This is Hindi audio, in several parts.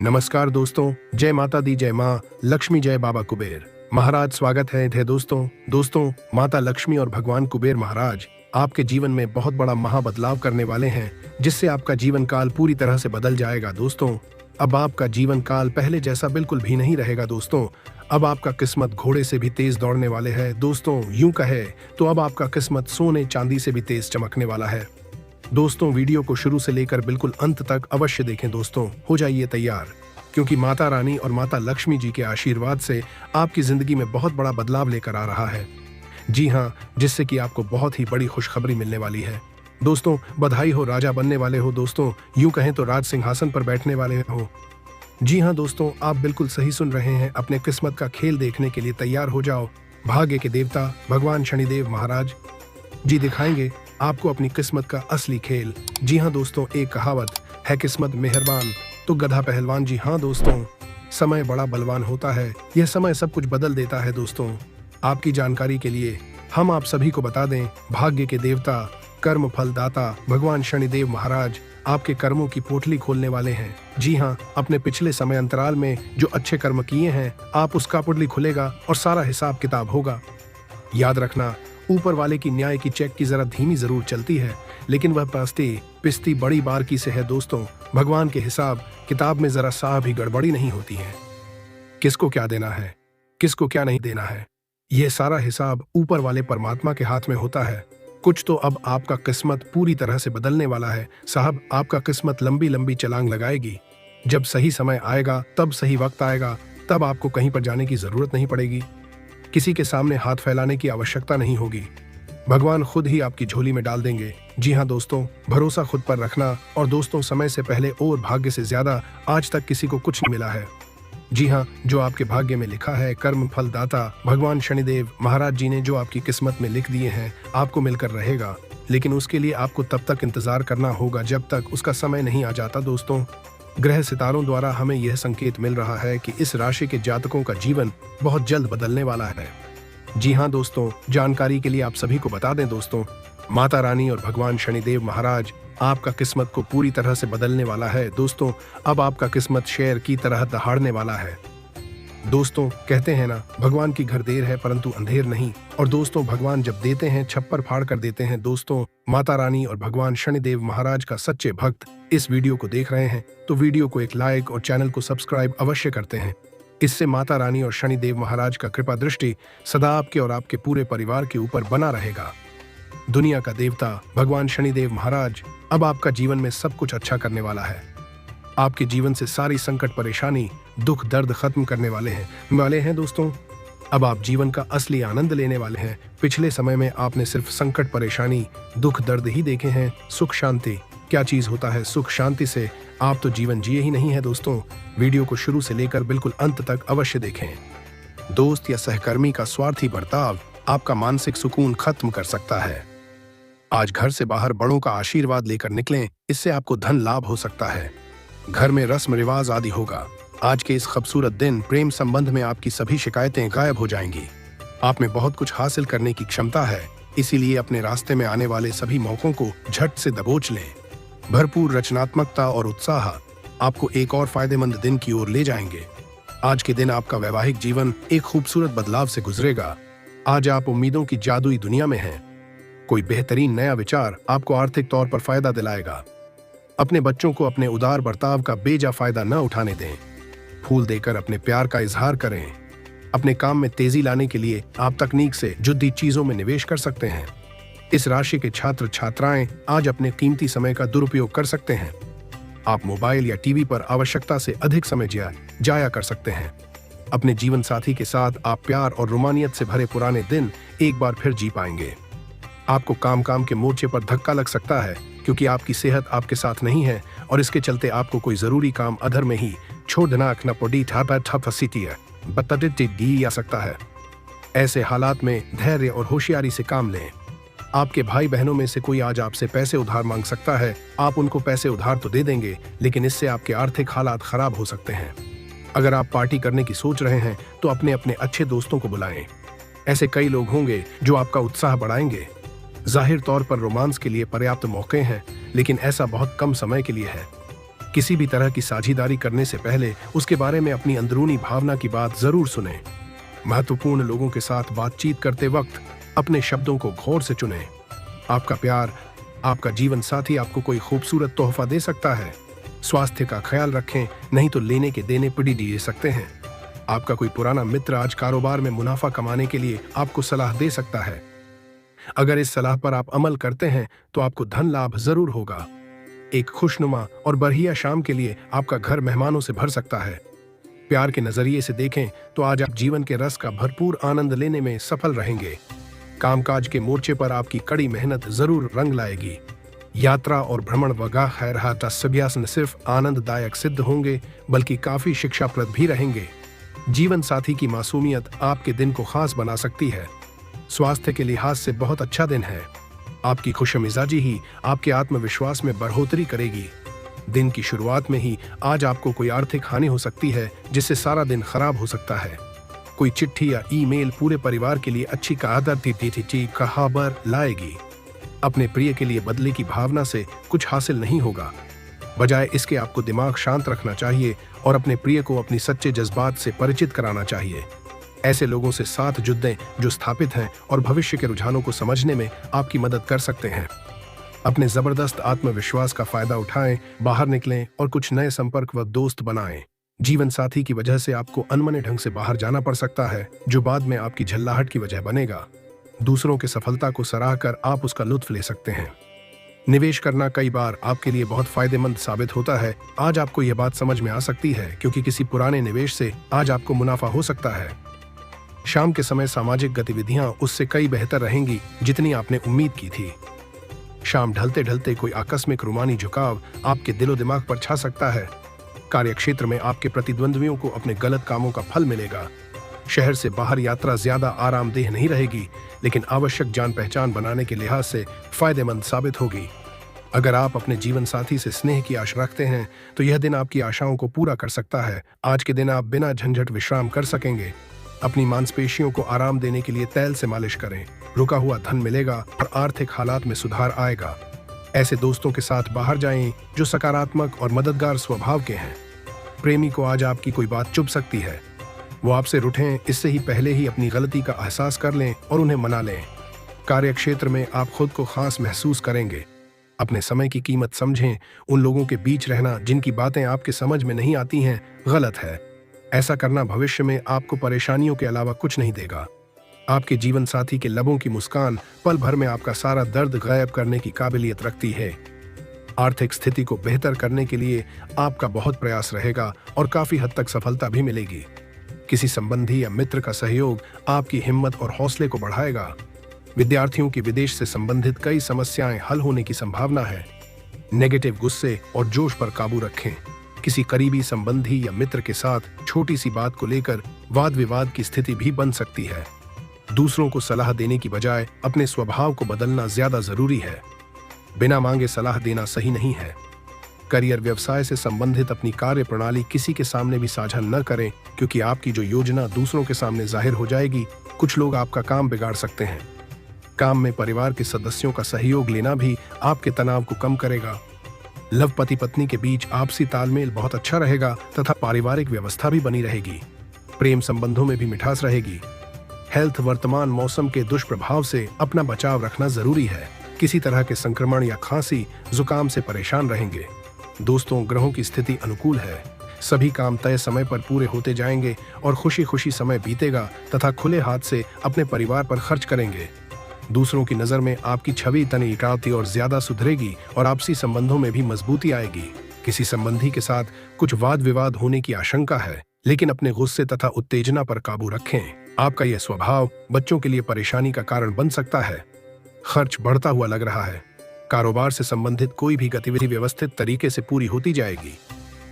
नमस्कार दोस्तों, जय माता दी, जय माँ लक्ष्मी, जय बाबा कुबेर महाराज। स्वागत है दोस्तों माता लक्ष्मी और भगवान कुबेर महाराज आपके जीवन में बहुत बड़ा महाबदलाव करने वाले हैं, जिससे आपका जीवन काल पूरी तरह से बदल जाएगा। दोस्तों, अब आपका जीवन काल पहले जैसा बिल्कुल भी नहीं रहेगा। दोस्तों, अब आपका किस्मत घोड़े से भी तेज दौड़ने वाले है। दोस्तों, यूं कहे तो अब आपका किस्मत सोने चांदी से भी तेज चमकने वाला है। दोस्तों, वीडियो को शुरू से लेकर बिल्कुल अंत तक अवश्य देखें। दोस्तों, हो जाइए तैयार, क्योंकि माता रानी और माता लक्ष्मी जी के आशीर्वाद से आपकी जिंदगी में बहुत बड़ा बदलाव लेकर आ रहा है। जी हाँ, जिससे कि आपको बहुत ही बड़ी खुशखबरी मिलने वाली है। दोस्तों, बधाई हो, राजा बनने वाले हो। दोस्तों, यूं कहें तो राज सिंहासन पर बैठने वाले हो। जी हाँ दोस्तों, आप बिल्कुल सही सुन रहे हैं। अपने किस्मत का खेल देखने के लिए तैयार हो जाओ। भाग्य के देवता भगवान शनिदेव महाराज जी दिखाएंगे आपको अपनी किस्मत का असली खेल। जी हाँ दोस्तों, एक कहावत है, किस्मत मेहरबान तो गधा पहलवान। जी हाँ दोस्तों, समय बड़ा बलवान होता है, यह समय सब कुछ बदल देता है। दोस्तों, आपकी जानकारी के लिए हम आप सभी को बता दें, भाग्य के देवता कर्म फलदाता भगवान शनिदेव महाराज आपके कर्मों की पोटली खोलने वाले हैं। जी हाँ, अपने पिछले समय अंतराल में जो अच्छे कर्म किए हैं, आप उसका पोटली खुलेगा और सारा हिसाब किताब होगा। याद रखना, ऊपर वाले की न्याय की चेक की जरा धीमी जरूर चलती है, लेकिन वह पिस्ती बड़ी बारकी से है। दोस्तों, भगवान के हिसाब किताब में जरा सा भी गड़बड़ी नहीं होती है। किसको क्या देना है, किसको क्या नहीं देना है, यह सारा हिसाब ऊपर वाले परमात्मा के हाथ में होता है। कुछ तो अब आपका किस्मत पूरी तरह से बदलने वाला है साहब। आपका किस्मत लंबी लंबी छलांग लगाएगी। जब सही समय आएगा, तब सही वक्त आएगा, तब आपको कहीं पर जाने की जरूरत नहीं पड़ेगी, किसी के सामने हाथ फैलाने की आवश्यकता नहीं होगी। भगवान खुद ही आपकी झोली में डाल देंगे। जी हाँ दोस्तों, भरोसा खुद पर रखना। और दोस्तों, समय से पहले और भाग्य से ज्यादा आज तक किसी को कुछ नहीं मिला है। जी हाँ, जो आपके भाग्य में लिखा है, कर्म फलदाता भगवान शनिदेव महाराज जी ने जो आपकी किस्मत में लिख दिए हैं, आपको मिलकर रहेगा। लेकिन उसके लिए आपको तब तक इंतजार करना होगा जब तक उसका समय नहीं आ जाता। दोस्तों, ग्रह सितारों द्वारा हमें यह संकेत मिल रहा है कि इस राशि के जातकों का जीवन बहुत जल्द बदलने वाला है। जी हाँ दोस्तों, जानकारी के लिए आप सभी को बता दें दोस्तों, माता रानी और भगवान शनिदेव महाराज आपका किस्मत को पूरी तरह से बदलने वाला है। दोस्तों, अब आपका किस्मत शेर की तरह दहाड़ने वाला है। दोस्तों, कहते हैं ना, भगवान की घर देर है परंतु अंधेर नहीं। और दोस्तों, भगवान जब देते हैं छप्पर फाड़ कर देते हैं। दोस्तों, माता रानी और भगवान शनिदेव महाराज का सच्चे भक्त इस वीडियो को देख रहे हैं तो वीडियो को एक लाइक और चैनल को सब्सक्राइब अवश्य करते हैं। इससे माता रानी और शनिदेव महाराज का कृपा दृष्टि सदा आपके और आपके पूरे परिवार के ऊपर बना रहेगा। दुनिया का देवता भगवान शनिदेव महाराज अब आपका जीवन में सब कुछ अच्छा करने वाला है। आपके जीवन से सारी संकट परेशानी दुख दर्द खत्म करने वाले हैं। दोस्तों, अब आप जीवन का असली आनंद लेने वाले हैं। पिछले समय में आपने सिर्फ संकट परेशानी दुख दर्द ही देखे हैं। सुख शांति क्या चीज होता है, सुख शांति से आप तो जीवन जिए ही नहीं है। दोस्तों, वीडियो को शुरू से लेकर बिल्कुल अंत तक अवश्य देखें। दोस्त या सहकर्मी का स्वार्थी बर्ताव आपका मानसिक सुकून खत्म कर सकता है। आज घर से बाहर बड़ों का आशीर्वाद लेकर निकलें, इससे आपको धन लाभ हो सकता है। घर में रस्म रिवाज आदि होगा। आज के इस खूबसूरत दिन प्रेम संबंध में आपकी सभी शिकायतें गायब हो जाएंगी। आप में बहुत कुछ हासिल करने की क्षमता है, इसीलिए अपने रास्ते में आने वाले सभी मौकों को झट से दबोच लें। भरपूर रचनात्मकता और उत्साह आपको एक और फायदेमंद दिन की ओर ले जाएंगे। आज के दिन आपका वैवाहिक जीवन एक खूबसूरत बदलाव से गुजरेगा। आज आप उम्मीदों की जादुई दुनिया में हैं। कोई बेहतरीन नया विचार आपको आर्थिक तौर पर फायदा दिलाएगा। अपने बच्चों को अपने उदार बर्ताव का बेजा फायदा न उठाने दें। फूल देकर अपने प्यार का इजहार करें। अपने काम में तेजी लाने के लिए आप तकनीक से जुद्दी चीजों में निवेश कर सकते हैं। इस राशि के छात्र छात्राएं आज अपने कीमती समय का दुरुपयोग कर सकते हैं। आप मोबाइल या टीवी पर आवश्यकता से अधिक समय जाया कर सकते हैं। अपने जीवन साथी के साथ आप प्यार और रोमानियत से भरे पुराने दिन एक बार फिर जी पाएंगे। आपको काम के मोर्चे पर धक्का लग सकता है, क्योंकि आपकी सेहत आपके साथ नहीं है और इसके चलते आपको कोई जरूरी काम अधर में ही छोड़ देना आ सकता है। ऐसे हालात में धैर्य और होशियारी से काम लें। आपके भाई बहनों में से कोई आज आपसे पैसे उधार मांग सकता है। आप उनको पैसे उधार तो दे देंगे, लेकिन इससे आपके आर्थिक हालात खराब हो सकते हैं। अगर आप पार्टी करने की सोच रहे हैं तो अपने अपने अच्छे दोस्तों को बुलाएं। ऐसे कई लोग होंगे जो आपका उत्साह बढ़ाएंगे। जाहिर तौर पर रोमांस के लिए पर्याप्त मौके हैं, लेकिन ऐसा बहुत कम समय के लिए है। किसी भी तरह की साझेदारी करने से पहले उसके बारे में अपनी अंदरूनी भावना की बात जरूर सुनें। महत्वपूर्ण लोगों के साथ बातचीत करते वक्त अपने शब्दों को गौर से चुनें। आपका प्यार, आपका जीवन साथी आपको कोई खूबसूरत तोहफा दे सकता है। स्वास्थ्य का ख्याल रखें, नहीं तो लेने के देने पड़ी दे सकते हैं। आपका कोई पुराना मित्र आज कारोबार में मुनाफा कमाने के लिए आपको सलाह दे सकता है। अगर इस सलाह पर आप अमल करते हैं तो आपको धन लाभ जरूर होगा। एक खुशनुमा और बढ़िया शाम के लिए आपका घर मेहमानों से भर सकता है। प्यार के नजरिए से देखें तो आज आप जीवन के रस का भरपूर आनंद लेने में सफल रहेंगे। कामकाज के मोर्चे पर आपकी कड़ी मेहनत जरूर रंग लाएगी। यात्रा और भ्रमण वगैरह खैरहाट अभ्यास न सिर्फ आनंददायक सिद्ध होंगे बल्कि काफी शिक्षाप्रद भी रहेंगे। जीवन साथी की मासूमियत आपके दिन को खास बना सकती है। स्वास्थ्य के लिहाज से बहुत अच्छा दिन है। आपकी खुशमिजाजी ही आपके आत्मविश्वास में बढ़ोतरी करेगी। दिन की शुरुआत में ही आज आपको कोई आर्थिक हानि हो सकती है जिससे सारा दिन खराब हो सकता है। कोई चिट्ठी या ईमेल पूरे परिवार के लिए अच्छी खबर लाएगी। अपने प्रिय के लिए बदले की भावना से कुछ हासिल नहीं होगा। बजाय इसके आपको दिमाग शांत रखना चाहिए और अपने प्रिय को अपनी सच्चे जज्बात से परिचित कराना चाहिए। ऐसे लोगों से साथ जुड़ें जो स्थापित हैं और भविष्य के रुझानों को समझने में आपकी मदद कर सकते हैं। अपने जबरदस्त आत्मविश्वास का फायदा उठाएं, बाहर निकलें और कुछ नए संपर्क व दोस्त बनाएं। जीवन साथी की वजह से आपको अनमने ढंग से बाहर जाना पड़ सकता है जो बाद में आपकी झल्लाहट की वजह बनेगा। दूसरों की सफलता को सराह कर आप उसका लुत्फ ले सकते हैं। निवेश करना कई बार आपके लिए बहुत फायदेमंद साबित होता है। आज आपको यह बात समझ में आ सकती है क्योंकि किसी पुराने निवेश से आज आपको मुनाफा हो सकता है। शाम के समय सामाजिक गतिविधियां उससे कई बेहतर रहेंगी जितनी आपने उम्मीद की थी। शाम ढलते ढलते कोई आकस्मिक रूमानी झुकाव आपके दिलो दिमाग पर छा सकता है। कार्यक्षेत्र में आपके प्रतिद्वंद्वियों को अपने गलत कामों का फल मिलेगा। शहर से बाहर यात्रा ज्यादा आरामदेह नहीं रहेगी लेकिन आवश्यक जान पहचान बनाने के लिहाज से फायदेमंद साबित होगी। अगर आप अपने जीवन साथी से स्नेह की आशा रखते हैं तो यह दिन आपकी आशाओं को पूरा कर सकता है। आज के दिन आप बिना झंझट विश्राम कर सकेंगे। अपनी मांसपेशियों को आराम देने के लिए तेल से मालिश करें। रुका हुआ धन मिलेगा और आर्थिक हालात में सुधार आएगा। ऐसे दोस्तों के साथ बाहर जाएं जो सकारात्मक और मददगार स्वभाव के हैं। प्रेमी को आज आपकी कोई बात चुभ सकती है। वो आपसे रूठें इससे ही पहले ही अपनी गलती का एहसास कर लें और उन्हें मना लें। कार्यक्षेत्र में आप खुद को खास महसूस करेंगे। अपने समय की कीमत समझें। उन लोगों के बीच रहना जिनकी बातें आपके समझ में नहीं आती हैं गलत है। ऐसा करना भविष्य में आपको परेशानियों के अलावा कुछ नहीं देगा। आपके जीवन साथी के लबों की मुस्कान पल भर में आपका सारा दर्द गायब करने की काबिलियत रखती है। आर्थिक स्थिति को बेहतर करने के लिए आपका बहुत प्रयास रहेगा और काफी हद तक सफलता भी मिलेगी। किसी संबंधी या मित्र का सहयोग आपकी हिम्मत और हौसले को बढ़ाएगा। विद्यार्थियों की विदेश से संबंधित कई समस्याएं हल होने की संभावना है। नेगेटिव गुस्से और जोश पर काबू रखें। किसी करीबी संबंधी या मित्र के साथ छोटी सी बात को लेकर वाद विवाद की स्थिति भी बन सकती है। दूसरों को सलाह देने की बजाय अपने स्वभाव को बदलना ज्यादा जरूरी है। बिना मांगे सलाह देना सही नहीं है। करियर व्यवसाय से संबंधित अपनी कार्य प्रणाली किसी के सामने भी साझा न करें क्योंकि आपकी जो योजना दूसरों के सामने जाहिर हो जाएगी। कुछ लोग आपका काम बिगाड़ सकते हैं। काम में परिवार के सदस्यों का सहयोग लेना भी आपके तनाव को कम करेगा। लव पति पत्नी के बीच आपसी तालमेल बहुत अच्छा रहेगा तथा पारिवारिक व्यवस्था भी बनी रहेगी। प्रेम संबंधों में भी मिठास रहेगी। हेल्थ वर्तमान मौसम के दुष्प्रभाव से अपना बचाव रखना जरूरी है। किसी तरह के संक्रमण या खांसी जुकाम से परेशान रहेंगे। दोस्तों, ग्रहों की स्थिति अनुकूल है। सभी काम तय समय पर पूरे होते जाएंगे और खुशी खुशी समय बीतेगा तथा खुले हाथ से अपने परिवार पर खर्च करेंगे। दूसरों की नजर में आपकी छवि तनी इटावती और ज्यादा सुधरेगी और आपसी संबंधों में भी मजबूती आएगी। किसी संबंधी के साथ कुछ वाद विवाद होने की आशंका है लेकिन अपने गुस्से तथा उत्तेजना पर काबू रखें। आपका यह स्वभाव बच्चों के लिए परेशानी का कारण बन सकता है। खर्च बढ़ता हुआ लग रहा है। कारोबार से संबंधित कोई भी गतिविधि व्यवस्थित तरीके से पूरी होती जाएगी।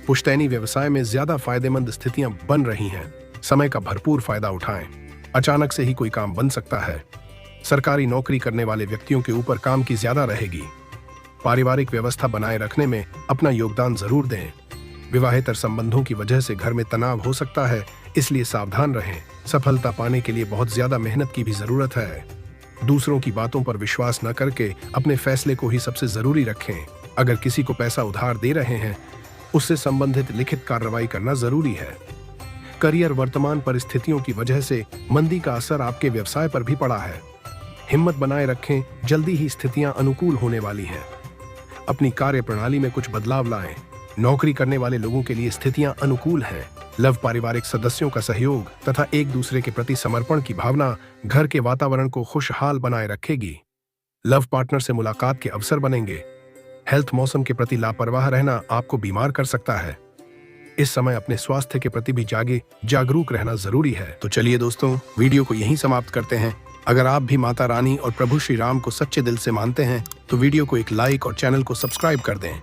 पुश्तैनी व्यवसाय में ज्यादा फायदेमंद स्थितियां बन रही हैं। समय का भरपूर फायदा उठाएं। अचानक से ही कोई काम बन सकता है। सरकारी नौकरी करने वाले व्यक्तियों के ऊपर काम की ज्यादा रहेगी। पारिवारिक व्यवस्था बनाए रखने में अपना योगदान जरूर दें। विवाहेतर संबंधों की वजह से घर में तनाव हो सकता है, इसलिए सावधान रहें। सफलता पाने के लिए बहुत ज्यादा मेहनत की भी जरूरत है। दूसरों की बातों पर विश्वास न करके अपने फैसले को ही सबसे जरूरी रखें। अगर किसी को पैसा उधार दे रहे हैं उससे संबंधित लिखित कार्रवाई करना जरूरी है। करियर वर्तमान परिस्थितियों की वजह से मंदी का असर आपके व्यवसाय पर भी पड़ा है। हिम्मत बनाए रखें, जल्दी ही स्थितियां अनुकूल होने वाली हैं। अपनी कार्य प्रणाली में कुछ बदलाव लाएं। नौकरी करने वाले लोगों के लिए स्थितियां अनुकूल हैं। लव पारिवारिक सदस्यों का सहयोग तथा एक दूसरे के प्रति समर्पण की भावना घर के वातावरण को खुशहाल बनाए रखेगी। लव पार्टनर से मुलाकात के अवसर बनेंगे। हेल्थ मौसम के प्रति लापरवाह रहना आपको बीमार कर सकता है। इस समय अपने स्वास्थ्य के प्रति भी जागरूक रहना जरूरी है। तो चलिए दोस्तों, वीडियो को यहीं समाप्त करते हैं। अगर आप भी माता रानी और प्रभु श्री राम को सच्चे दिल से मानते हैं तो वीडियो को एक लाइक और चैनल को सब्सक्राइब कर दें।